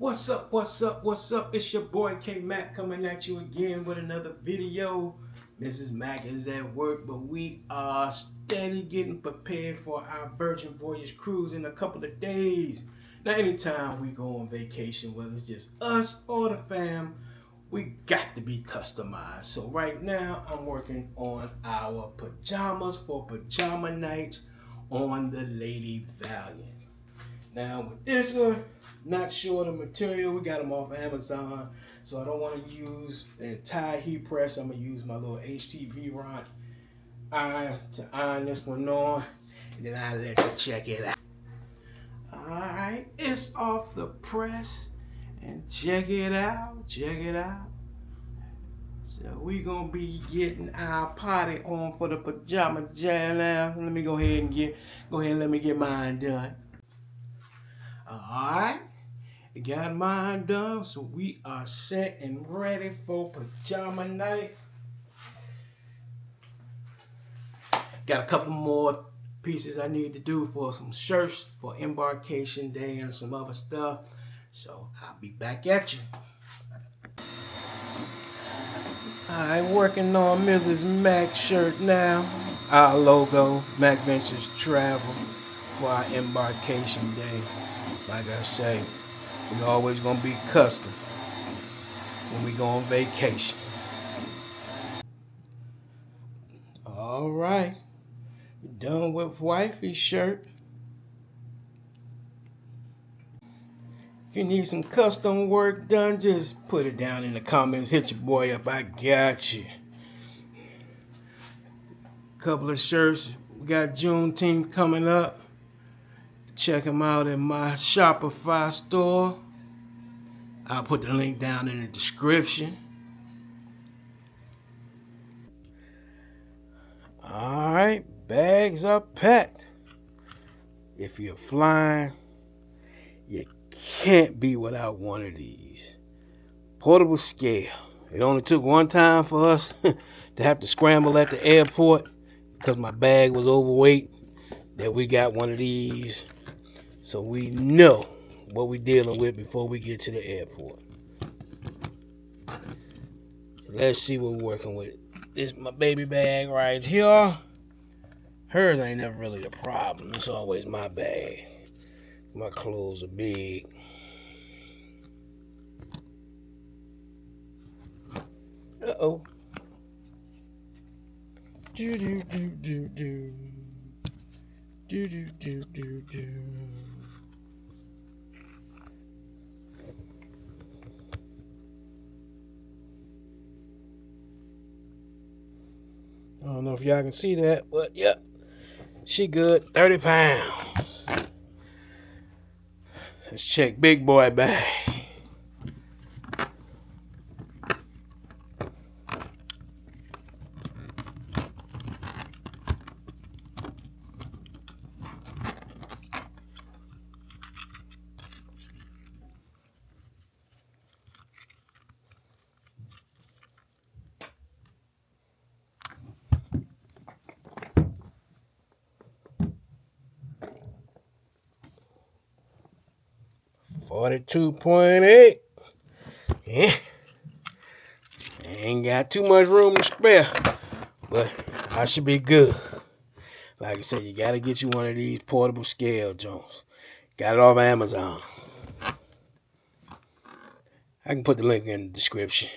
What's up? What's up? What's up? It's your boy K Mac coming at you again with another video. Mrs. Mac is at work, but we are steady getting prepared for our Virgin Voyage cruise in a couple of days. Now, anytime we go on vacation, whether it's just us or the fam, we got to be customized. So right now, I'm working on our pajamas for pajama nights on the Lady Valiant. Now with this one, not sure the material. We got them off Amazon, so I don't want to use the entire heat press. I'm gonna use my little HTV rod iron to iron this one on, and then I'll let you check it out. All right, it's off the press, and check it out. Check it out. So we gonna be getting our party on for the pajama jam now. Let me go ahead and let me get mine done. Alright, got mine done, so we are set and ready for pajama night. Got a couple more pieces I need to do for some shirts for embarkation day and some other stuff. So I'll be back at you. Alright, working on Mrs. Mac shirt now. Our logo, Mac Ventures Travel, for our embarkation day. Like I say, we always gonna be custom when we go on vacation. All right, done with wifey's shirt. If you need some custom work done, just put it down in the comments. Hit your boy up. I got you. Couple of shirts. We got Juneteenth coming up. Check them out in my Shopify store. I'll put the link down in the description. All right, bags are packed. If you're flying, you can't be without one of these. Portable scale. It only took one time for us to have to scramble at the airport because my bag was overweight that we got one of these. So we know what we're dealing with before we get to the airport. So let's see what we're working with. This is my baby bag right here. Hers ain't never really a problem. It's always my bag. My clothes are big. Uh-oh. Do-do-do-do-do. Do-do-do-do-do. I don't know if y'all can see that, but yep, she good. 30 pounds. Let's check big boy bag. $42.8. Yeah. Ain't got too much room to spare, but I should be good. Like I said, you gotta get you one of these portable scale joints. Got it off Amazon. I can put the link in the description.